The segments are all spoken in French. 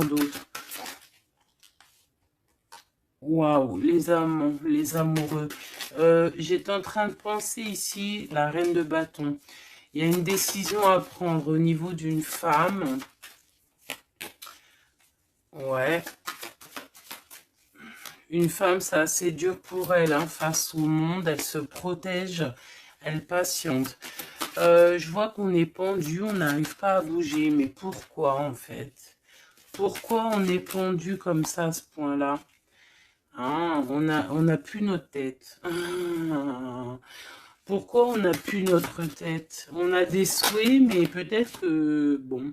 d'autre. Waouh, les amants, les amoureux. J'étais en train de penser ici, la reine de bâton. Il y a une décision à prendre au niveau d'une femme. Ouais. Une femme, c'est assez dur pour elle, hein, face au monde. Elle se protège, elle patiente. Je vois qu'on est pendu, on n'arrive pas à bouger. Mais pourquoi, en fait? Pourquoi on est pendu comme ça à ce point-là? Ah, on a plus notre tête. Ah, pourquoi on n'a plus notre tête? On a des souhaits, mais peut-être que, bon,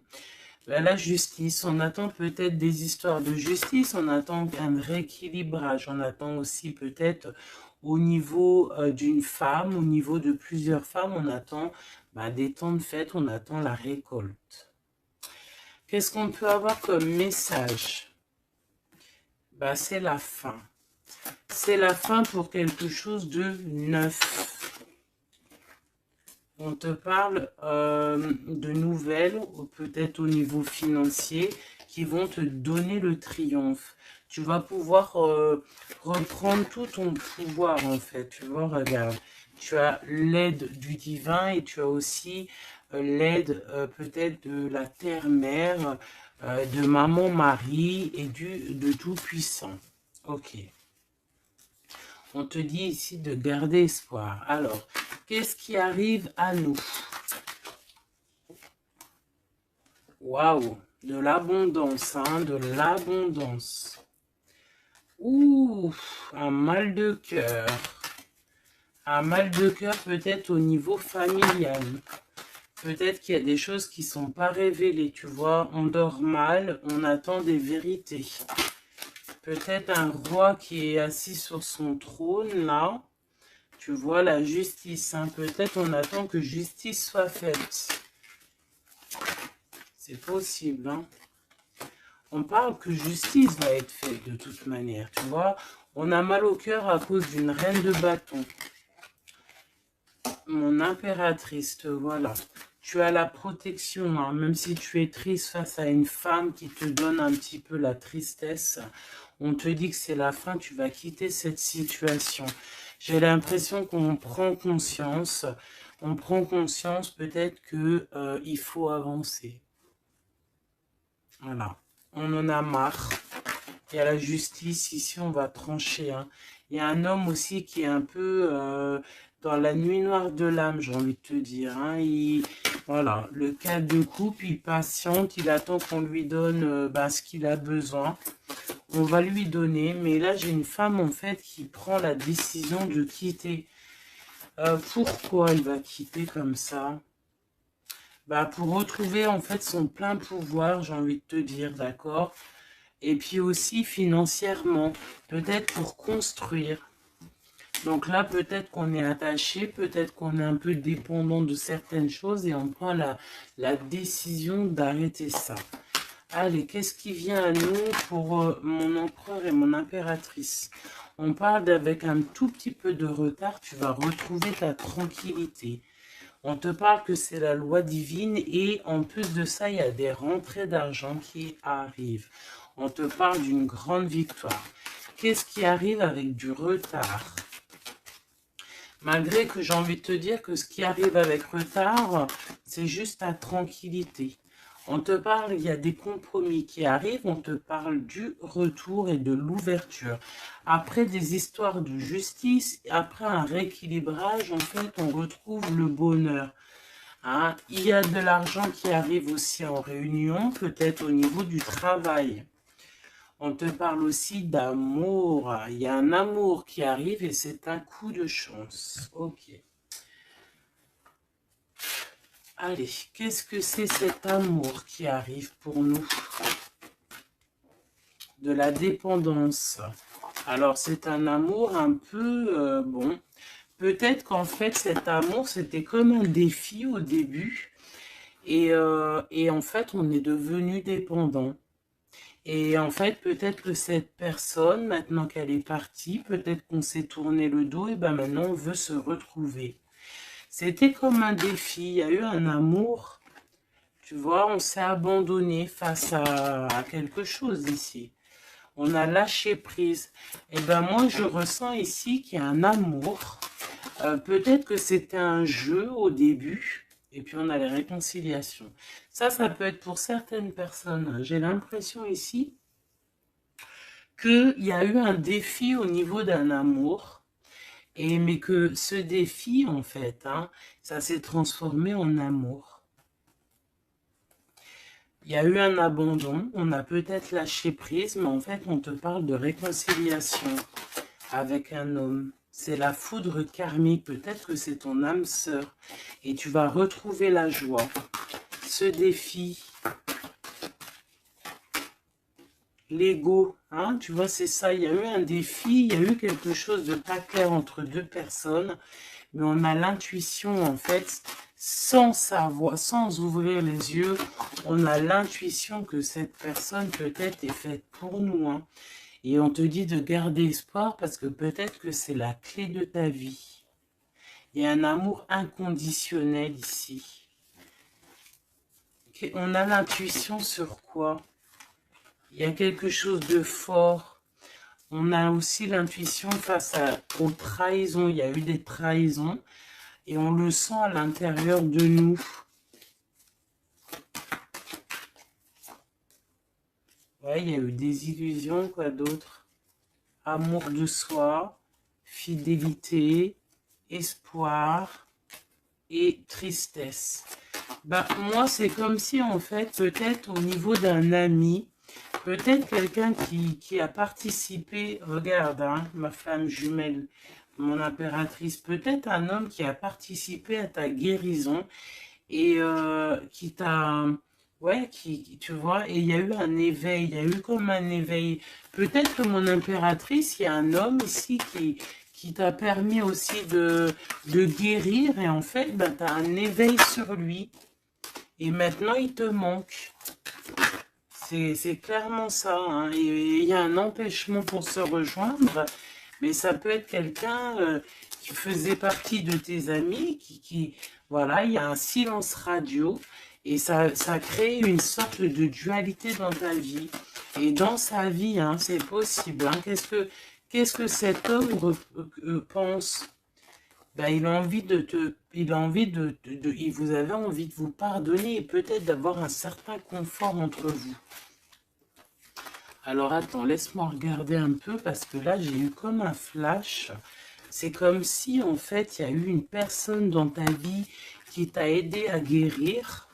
ben, la justice, on attend peut-être des histoires de justice, on attend un rééquilibrage, on attend aussi peut-être au niveau d'une femme, au niveau de plusieurs femmes, on attend ben, des temps de fête, on attend la récolte. Qu'est-ce qu'on peut avoir comme message? Ben, c'est la fin. C'est la fin pour quelque chose de neuf. On te parle de nouvelles, peut-être au niveau financier, qui vont te donner le triomphe. Tu vas pouvoir reprendre tout ton pouvoir, en fait. Tu vois, regarde, tu as l'aide du divin et tu as aussi l'aide peut-être de la terre-mère, de maman-marie et de Tout-Puissant. Ok. On te dit ici de garder espoir. Alors, qu'est-ce qui arrive à nous? Waouh, de l'abondance, hein, de l'abondance. Ouh, un mal de cœur. Un mal de cœur peut-être au niveau familial. Peut-être qu'il y a des choses qui ne sont pas révélées, tu vois. On dort mal, on attend des vérités. Peut-être un roi qui est assis sur son trône, là. Tu vois la justice, hein. Peut-être on attend que justice soit faite. C'est possible, hein. On parle que justice va être faite de toute manière, tu vois. On a mal au cœur à cause d'une reine de bâton. Mon impératrice, te voilà. Tu as la protection, hein. Même si tu es triste face à une femme qui te donne un petit peu la tristesse, on te dit que c'est la fin, tu vas quitter cette situation. J'ai l'impression qu'on prend conscience. On prend conscience peut-être que il faut avancer. Voilà. On en a marre. Il y a la justice. Ici, on va trancher. Hein. Il y a un homme aussi qui est un peu dans la nuit noire de l'âme, j'ai envie de te dire. Hein. Voilà. Le cas de couple, il patiente. Il attend qu'on lui donne ce qu'il a besoin. On va lui donner, mais là j'ai une femme en fait qui prend la décision de quitter. Pourquoi elle va quitter comme ça? Pour retrouver en fait son plein pouvoir, j'ai envie de te dire, d'accord? Et puis aussi financièrement, peut-être pour construire. Donc là, peut-être qu'on est attaché, peut-être qu'on est un peu dépendant de certaines choses et on prend la décision d'arrêter ça. Allez, qu'est-ce qui vient à nous pour mon empereur et mon impératrice? On parle d'avec un tout petit peu de retard, tu vas retrouver ta tranquillité. On te parle que c'est la loi divine et en plus de ça, il y a des rentrées d'argent qui arrivent. On te parle d'une grande victoire. Qu'est-ce qui arrive avec du retard? Malgré que j'ai envie de te dire que ce qui arrive avec retard, c'est juste ta tranquillité. On te parle, il y a des compromis qui arrivent, on te parle du retour et de l'ouverture. Après des histoires de justice, après un rééquilibrage, en fait, on retrouve le bonheur. Hein? Il y a de l'argent qui arrive aussi en réunion, peut-être au niveau du travail. On te parle aussi d'amour. Il y a un amour qui arrive et c'est un coup de chance. Ok. Allez, qu'est-ce que c'est cet amour qui arrive pour nous? De la dépendance. Alors, c'est un amour un peu, bon, peut-être qu'en fait, cet amour, c'était comme un défi au début. Et en fait, on est devenu dépendant. Et en fait, peut-être que cette personne, maintenant qu'elle est partie, peut-être qu'on s'est tourné le dos, et ben maintenant, on veut se retrouver. C'était comme un défi, il y a eu un amour. Tu vois, on s'est abandonné face à quelque chose ici. On a lâché prise. Et ben moi, je ressens ici qu'il y a un amour. Peut-être que c'était un jeu au début. Et puis on a les réconciliations. Ça peut être pour certaines personnes. J'ai l'impression ici qu'il y a eu un défi au niveau d'un amour. Mais que ce défi, en fait, hein, ça s'est transformé en amour. Il y a eu un abandon, on a peut-être lâché prise, mais en fait, on te parle de réconciliation avec un homme. C'est la foudre karmique, peut-être que c'est ton âme sœur. Et tu vas retrouver la joie. Ce défi, l'ego, hein, tu vois, c'est ça. Il y a eu un défi, il y a eu quelque chose de pas clair entre deux personnes. Mais on a l'intuition, en fait, sans savoir, sans ouvrir les yeux, on a l'intuition que cette personne peut-être est faite pour nous. Hein. Et on te dit de garder espoir parce que peut-être que c'est la clé de ta vie. Il y a un amour inconditionnel ici. On a l'intuition sur quoi? Il y a quelque chose de fort. On a aussi l'intuition face aux trahisons. Il y a eu des trahisons. Et on le sent à l'intérieur de nous. Ouais, il y a eu des illusions, quoi d'autre? Amour de soi, fidélité, espoir et tristesse. Bah, moi, c'est comme si, en fait, peut-être au niveau d'un ami, peut-être quelqu'un qui a participé, regarde, hein, ma flamme jumelle, mon impératrice, peut-être un homme qui a participé à ta guérison et qui t'a, ouais, tu vois, et il y a eu un éveil, il y a eu comme un éveil. Peut-être que mon impératrice, il y a un homme ici qui t'a permis aussi de guérir, et en fait, ben, tu as un éveil sur lui, et maintenant, il te manque. C'est clairement ça, hein. Et il y a un empêchement pour se rejoindre, mais ça peut être quelqu'un qui faisait partie de tes amis, voilà, il y a un silence radio, et ça crée une sorte de dualité dans ta vie. Et dans sa vie, hein, c'est possible. Hein. Qu'est-ce que cet homme pense? Ben, il a envie vous avez envie de vous pardonner et peut-être d'avoir un certain confort entre vous. Alors attends, laisse-moi regarder un peu parce que là j'ai eu comme un flash. C'est comme si en fait il y a eu une personne dans ta vie qui t'a aidé à guérir.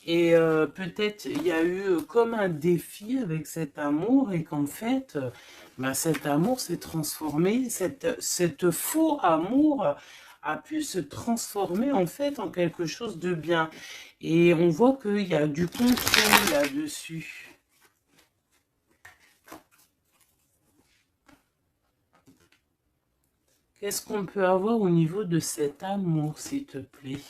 Et peut-être il y a eu comme un défi avec cet amour et qu'en fait ben, cet amour s'est transformé, cette faux amour a pu se transformer en fait en quelque chose de bien. Et on voit qu'il y a du contrôle là-dessus. Qu'est-ce qu'on peut avoir au niveau de cet amour, s'il te plaît?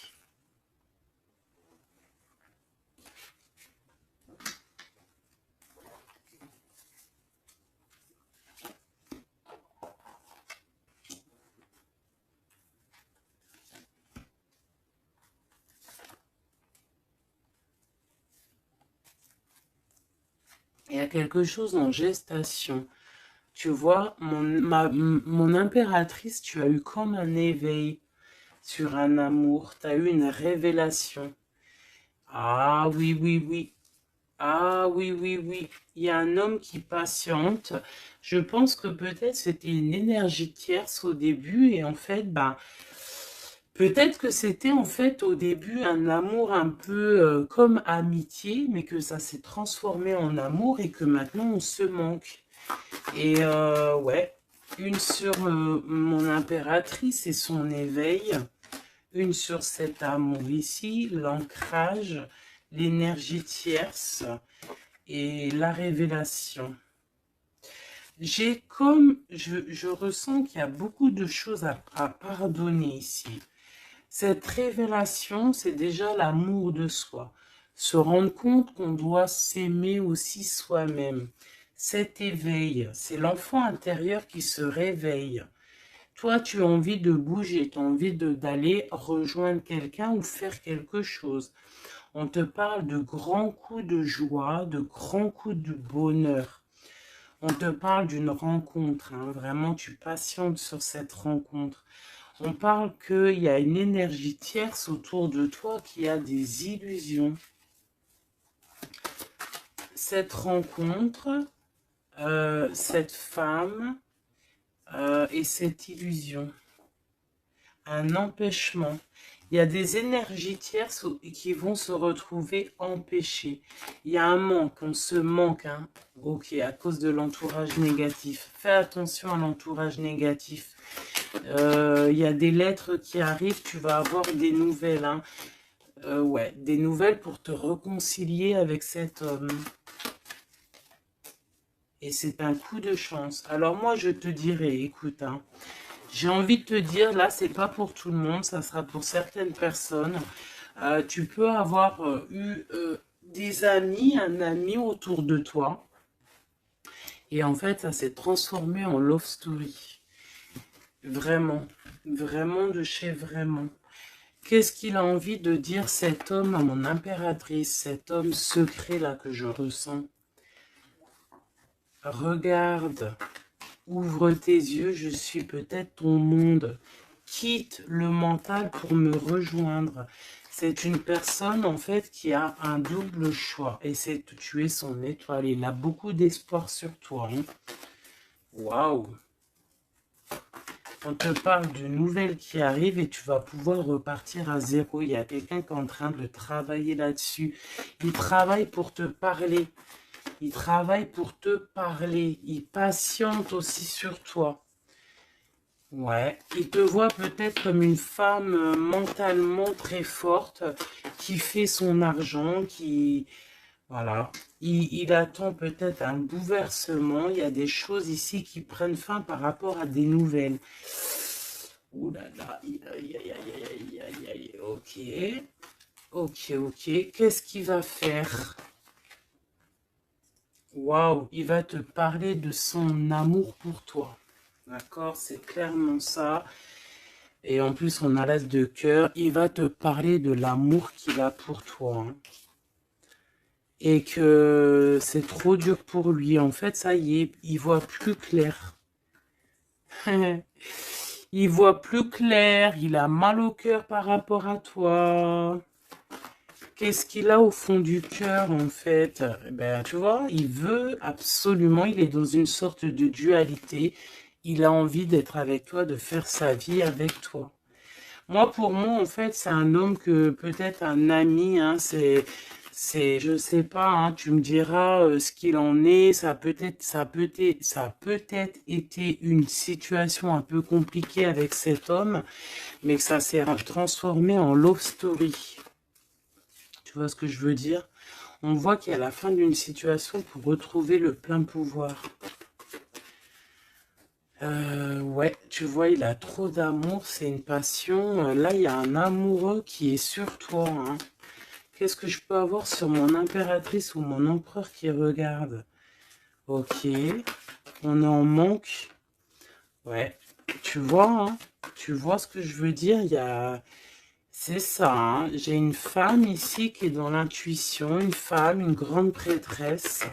Il y a quelque chose en gestation. Tu vois, mon impératrice, tu as eu comme un éveil sur un amour. Tu as eu une révélation. Ah oui, oui, oui. Ah oui, oui, oui. Il y a un homme qui patiente. Je pense que peut-être c'était une énergie tierce au début et en fait, ben, peut-être que c'était en fait au début un amour un peu comme amitié, mais que ça s'est transformé en amour et que maintenant on se manque. Et ouais, une sur mon impératrice et son éveil, une sur cet amour ici, l'ancrage, l'énergie tierce et la révélation. J'ai comme, je ressens qu'il y a beaucoup de choses à pardonner ici. Cette révélation, c'est déjà l'amour de soi. Se rendre compte qu'on doit s'aimer aussi soi-même. Cet éveil, c'est l'enfant intérieur qui se réveille. Toi, tu as envie de bouger, tu as envie d'aller rejoindre quelqu'un ou faire quelque chose. On te parle de grands coups de joie, de grands coups de bonheur. On te parle d'une rencontre, hein. Vraiment, tu patientes sur cette rencontre. On parle qu'il y a une énergie tierce autour de toi qui a des illusions. Cette rencontre, cette femme et cette illusion, un empêchement. Il y a des énergies tierces qui vont se retrouver empêchées. Il y a un manque, on se manque, hein. Ok, à cause de l'entourage négatif. Fais attention à l'entourage négatif. Il y a des lettres qui arrivent, tu vas avoir des nouvelles, hein. Ouais, des nouvelles pour te réconcilier avec cet homme. Et c'est un coup de chance. Alors moi, je te dirais, écoute, hein, j'ai envie de te dire, là, c'est pas pour tout le monde, ça sera pour certaines personnes. Tu peux avoir eu des amis, un ami autour de toi. Et en fait, ça s'est transformé en love story. Vraiment, vraiment de chez vraiment. Qu'est-ce qu'il a envie de dire cet homme à mon impératrice, cet homme secret là que je ressens? Regarde, ouvre tes yeux, je suis peut-être ton monde. Quitte le mental pour me rejoindre. C'est une personne en fait qui a un double choix et c'est de tuer son étoile. Il a beaucoup d'espoir sur toi. Hein. Waouh! On te parle d'une nouvelle qui arrive et tu vas pouvoir repartir à zéro. Il y a quelqu'un qui est en train de travailler là-dessus. Il travaille pour te parler. Il travaille pour te parler. Il patiente aussi sur toi. Ouais. Il te voit peut-être comme une femme mentalement très forte qui fait son argent, qui... Voilà. Il attend peut-être un bouleversement. Il y a des choses ici qui prennent fin par rapport à des nouvelles. Ouh là là, aïe, aïe, aïe, aïe, aïe, aïe, ok. Ok, ok. Qu'est-ce qu'il va faire? Waouh, il va te parler de son amour pour toi. D'accord, c'est clairement ça. Et en plus, on a l'as de cœur. Il va te parler de l'amour qu'il a pour toi. Hein. Et que c'est trop dur pour lui. En fait, ça y est, il voit plus clair. Il voit plus clair. Il a mal au cœur par rapport à toi. Qu'est-ce qu'il a au fond du cœur, en fait? Ben, tu vois, il veut absolument, il est dans une sorte de dualité. Il a envie d'être avec toi, de faire sa vie avec toi. Moi, pour moi, en fait, c'est un homme que peut-être un ami, hein, je sais pas, hein, tu me diras ce qu'il en est. Ça a peut-être été une situation un peu compliquée avec cet homme, mais que ça s'est transformé en love story. Tu vois ce que je veux dire? On voit qu'il y a la fin d'une situation pour retrouver le plein pouvoir. Ouais, tu vois, il a trop d'amour, c'est une passion. Là, il y a un amoureux qui est sur toi. Hein. Qu'est-ce que je peux avoir sur mon impératrice ou mon empereur qui regarde? Ok, on est en manque. Ouais, tu vois, hein, tu vois ce que je veux dire? Il y a... C'est ça, hein. J'ai une femme ici qui est dans l'intuition, une femme, une grande prêtresse.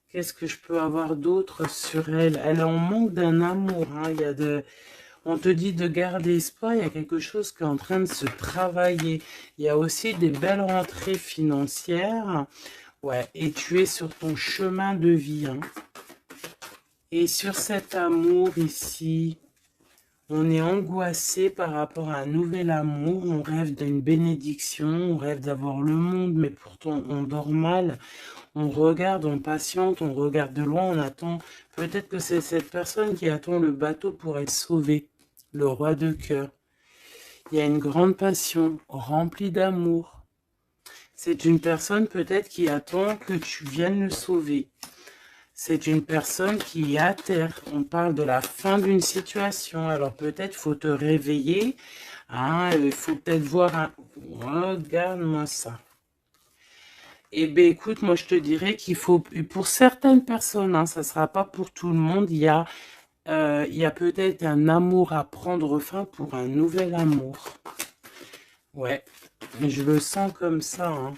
Qu'est-ce que je peux avoir d'autre sur elle? Elle est en manque d'un amour. Hein. Il y a on te dit de garder espoir, il y a quelque chose qui est en train de se travailler. Il y a aussi des belles rentrées financières. Ouais, et tu es sur ton chemin de vie. Hein. Et sur cet amour ici, on est angoissé par rapport à un nouvel amour. On rêve d'une bénédiction, on rêve d'avoir le monde, mais pourtant on dort mal. On regarde, on patiente, on regarde de loin, on attend. Peut-être que c'est cette personne qui attend le bateau pour être sauvée. Le roi de cœur. Il y a une grande passion, remplie d'amour. C'est une personne peut-être qui attend que tu viennes le sauver. C'est une personne qui est à terre. On parle de la fin d'une situation. Alors peut-être faut te réveiller. Hein, il faut peut-être voir un... Regarde-moi ça. Eh bien, écoute, moi, je te dirais qu'il faut... Pour certaines personnes, hein, ça ne sera pas pour tout le monde, il y a peut-être un amour à prendre fin pour un nouvel amour. Ouais, je le sens comme ça, hein.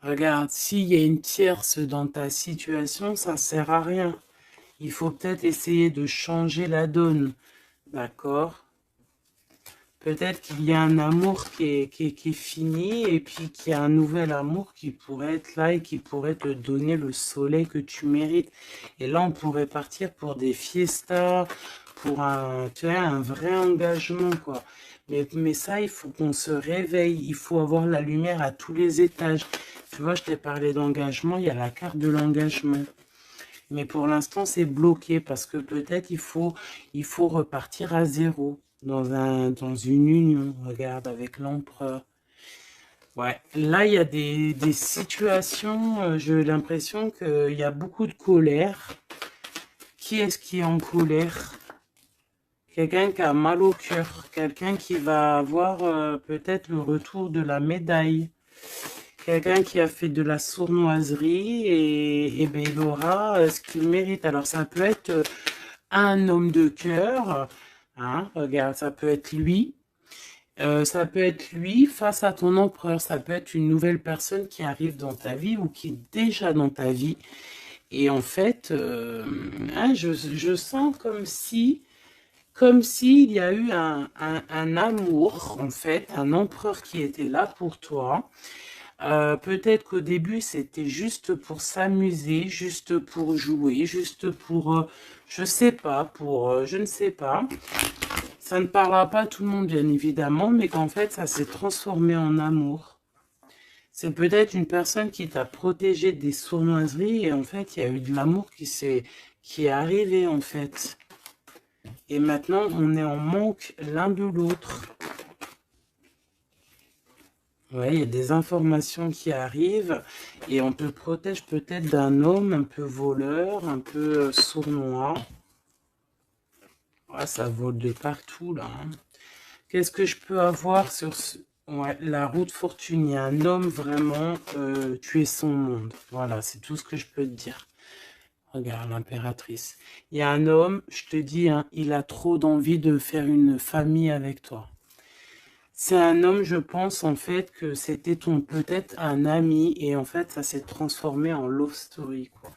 Regarde, s'il y a une tierce dans ta situation, ça sert à rien. Il faut peut-être essayer de changer la donne, d'accord? Peut-être qu'il y a un amour qui est fini et puis qu'il y a un nouvel amour qui pourrait être là et qui pourrait te donner le soleil que tu mérites. Et là, on pourrait partir pour des fiestas, pour un, tu vois, un vrai engagement, quoi. Mais ça, il faut qu'on se réveille. Il faut avoir la lumière à tous les étages. Tu vois, je t'ai parlé d'engagement, il y a la carte de l'engagement. Mais pour l'instant, c'est bloqué parce que peut-être il faut repartir à zéro dans une union. Regarde, avec l'empereur. Ouais, là, il y a des situations, j'ai l'impression qu'il y a beaucoup de colère. Qui est-ce qui est en colère? Quelqu'un qui a mal au cœur, quelqu'un qui va avoir peut-être le retour de la médaille. Quelqu'un qui a fait de la sournoiserie et ben, il aura ce qu'il mérite. Alors ça peut être un homme de cœur, hein, regarde, ça peut être lui. Ça peut être lui face à ton empereur. Ça peut être une nouvelle personne qui arrive dans ta vie ou qui est déjà dans ta vie. Et en fait, hein, je sens comme s'il y a eu un amour, en fait, un empereur qui était là pour toi. Peut-être qu'au début, c'était juste pour s'amuser, juste pour jouer, juste pour, je sais pas, pour, je ne sais pas. Ça ne parlera pas à tout le monde, bien évidemment, mais qu'en fait, ça s'est transformé en amour. C'est peut-être une personne qui t'a protégé des sournoiseries et en fait, il y a eu de l'amour qui est arrivé, en fait. Et maintenant, on est en manque l'un de l'autre. Ouais, il y a des informations qui arrivent et on te protège peut-être d'un homme un peu voleur, un peu sournois. Ouais, ça vole de partout là, hein. Qu'est-ce que je peux avoir sur ouais, la route fortune? Il y a un homme vraiment, tu es son monde. Voilà, c'est tout ce que je peux te dire. Regarde, l'impératrice. Il y a un homme, je te dis, hein, il a trop d'envie de faire une famille avec toi. C'est un homme, je pense, en fait, que c'était ton peut-être un ami, et en fait, ça s'est transformé en love story, quoi.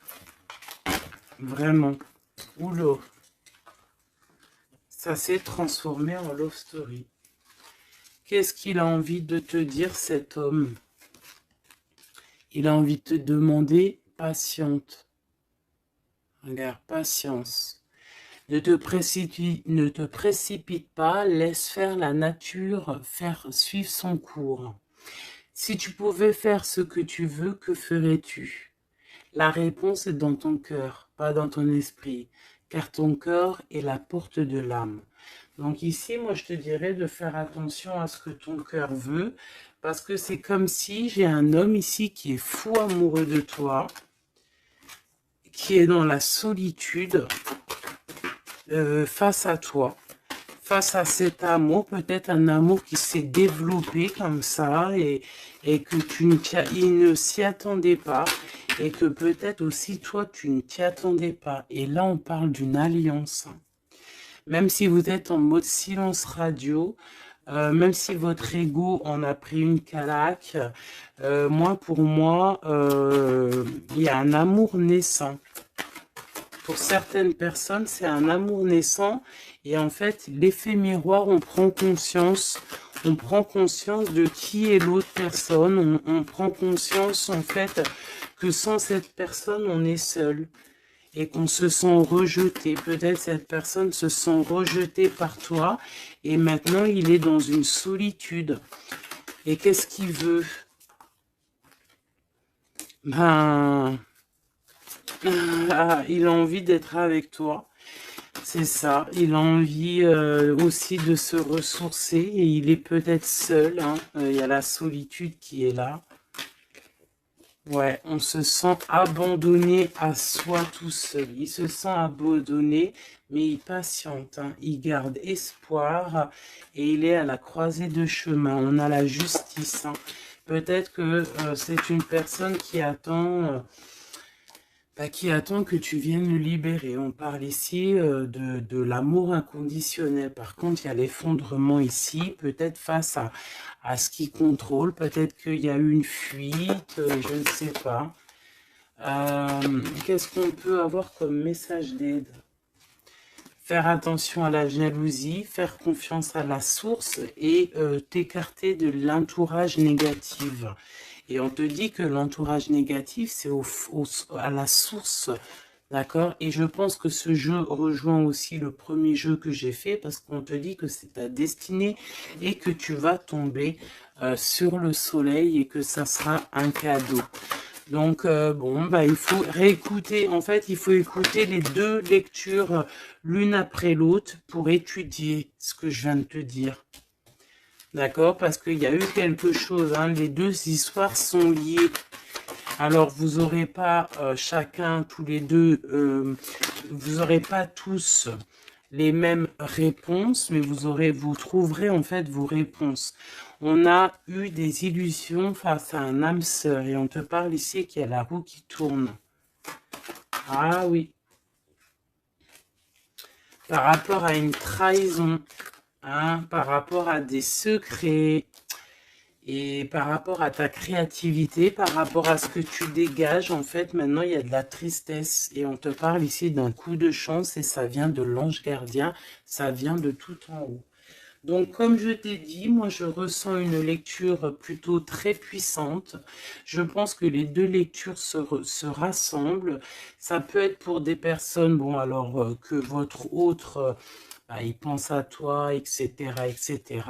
Vraiment. Oula. Ça s'est transformé en love story. Qu'est-ce qu'il a envie de te dire, cet homme? Il a envie de te demander patiente. Regarde, patience. Ne te précipite pas, laisse faire la nature, faire suivre son cours. Si tu pouvais faire ce que tu veux, que ferais-tu? La réponse est dans ton cœur, pas dans ton esprit, car ton cœur est la porte de l'âme. Donc ici, moi, je te dirais de faire attention à ce que ton cœur veut, parce que c'est comme si j'ai un homme ici qui est fou amoureux de toi, qui est dans la solitude face à toi. Face à cet amour, peut-être un amour qui s'est développé comme ça et que il ne s'y attendait pas et que peut-être aussi toi tu ne t'y attendais pas. Et là on parle d'une alliance. Même si vous êtes en mode silence radio, même si votre ego en a pris une calaque, pour moi, il y a un amour naissant. Pour certaines personnes, c'est un amour naissant. Et en fait, l'effet miroir, on prend conscience de qui est l'autre personne. On prend conscience, en fait, que sans cette personne, on est seul. Et qu'on se sent rejeté. Peut-être cette personne se sent rejetée par toi. Et maintenant, il est dans une solitude. Et qu'est-ce qu'il veut? Ben... il a envie d'être avec toi. C'est ça, il a envie aussi de se ressourcer et il est peut-être seul, hein. Il y a la solitude qui est là. Ouais, on se sent abandonné à soi tout seul. Il se sent abandonné, mais il patiente, hein. Il garde espoir et il est à la croisée de chemin. On a la justice, hein. Peut-être que c'est une personne qui attend... Bah, qui attend que tu viennes le libérer. On parle ici de l'amour inconditionnel. Par contre, il y a l'effondrement ici, peut-être face à ce qui contrôle. Peut-être qu'il y a eu une fuite, je ne sais pas. Qu'est-ce qu'on peut avoir comme message d'aide? Faire attention à la jalousie, faire confiance à la source et t'écarter de l'entourage négatif. Et on te dit que l'entourage négatif, c'est à la source, d'accord? Et je pense que ce jeu rejoint aussi le premier jeu que j'ai fait parce qu'on te dit que c'est ta destinée et que tu vas tomber sur le soleil et que ça sera un cadeau. Donc, bon, bah, il faut réécouter. En fait, il faut écouter les deux lectures l'une après l'autre pour étudier ce que je viens de te dire. D'accord? Parce qu'il y a eu quelque chose. Hein, les deux histoires sont liées. Alors, vous n'aurez pas chacun, tous les deux, vous n'aurez pas tous les mêmes réponses, mais vous trouverez en fait vos réponses. On a eu des illusions face à un âme sœur et on te parle ici qu'il y a la roue qui tourne. Ah oui. Par rapport à une trahison, hein, par rapport à des secrets et par rapport à ta créativité, par rapport à ce que tu dégages, en fait, maintenant, il y a de la tristesse et on te parle ici d'un coup de chance et ça vient de l'ange gardien, ça vient de tout en haut. Donc, comme je t'ai dit, moi, je ressens une lecture plutôt très puissante. Je pense que les deux lectures se rassemblent. Ça peut être pour des personnes, bon, alors que votre autre, bah, il pense à toi, etc., etc.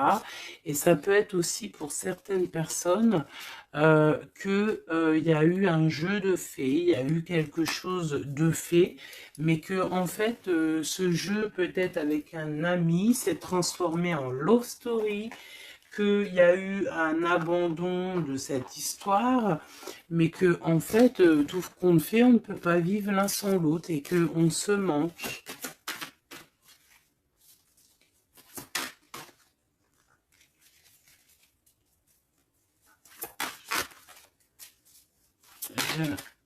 Et ça peut être aussi pour certaines personnes il y a eu un jeu de fées, il y a eu quelque chose de fait, mais que en fait, ce jeu peut-être avec un ami s'est transformé en love story, qu'il y a eu un abandon de cette histoire, mais que en fait, tout ce qu'on fait, on ne peut pas vivre l'un sans l'autre et qu'on se manque.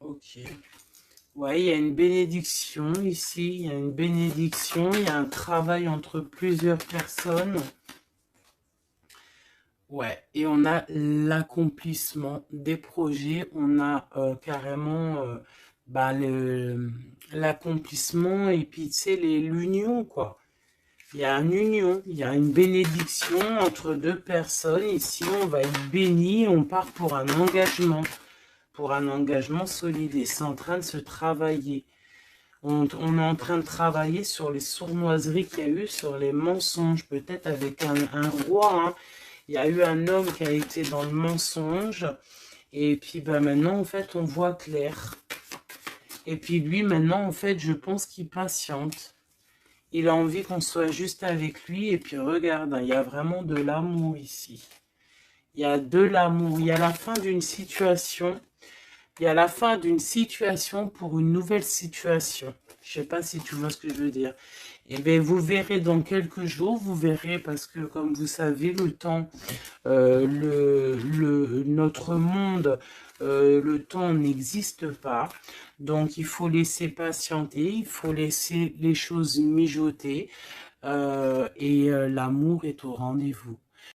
Ok. Ouais, il y a une bénédiction ici, il y a une bénédiction, il y a un travail entre plusieurs personnes. Ouais, et on a l'accomplissement des projets, on a carrément bah, l'accomplissement et puis tu sais, l'union quoi. Il y a une union, il y a une bénédiction entre deux personnes. Ici, on va être béni, on part pour un engagement solide et c'est en train de se travailler. On est en train de travailler sur les sournoiseries qu'il y a eu, sur les mensonges, peut-être avec un roi. Hein. Il y a eu un homme qui a été dans le mensonge. Et puis ben, maintenant, en fait, on voit clair. Et puis lui, maintenant, en fait, je pense qu'il patiente. Il a envie qu'on soit juste avec lui. Et puis regarde, hein, il y a vraiment de l'amour ici. Il y a de l'amour. Il y a la fin d'une situation. Il y a la fin d'une situation pour une nouvelle situation. Je ne sais pas si tu vois ce que je veux dire. Eh bien, vous verrez dans quelques jours, vous verrez, parce que comme vous savez, le temps, notre monde, le temps n'existe pas. Donc, il faut laisser patienter, il faut laisser les choses mijoter. Et l'amour est au rendez-vous.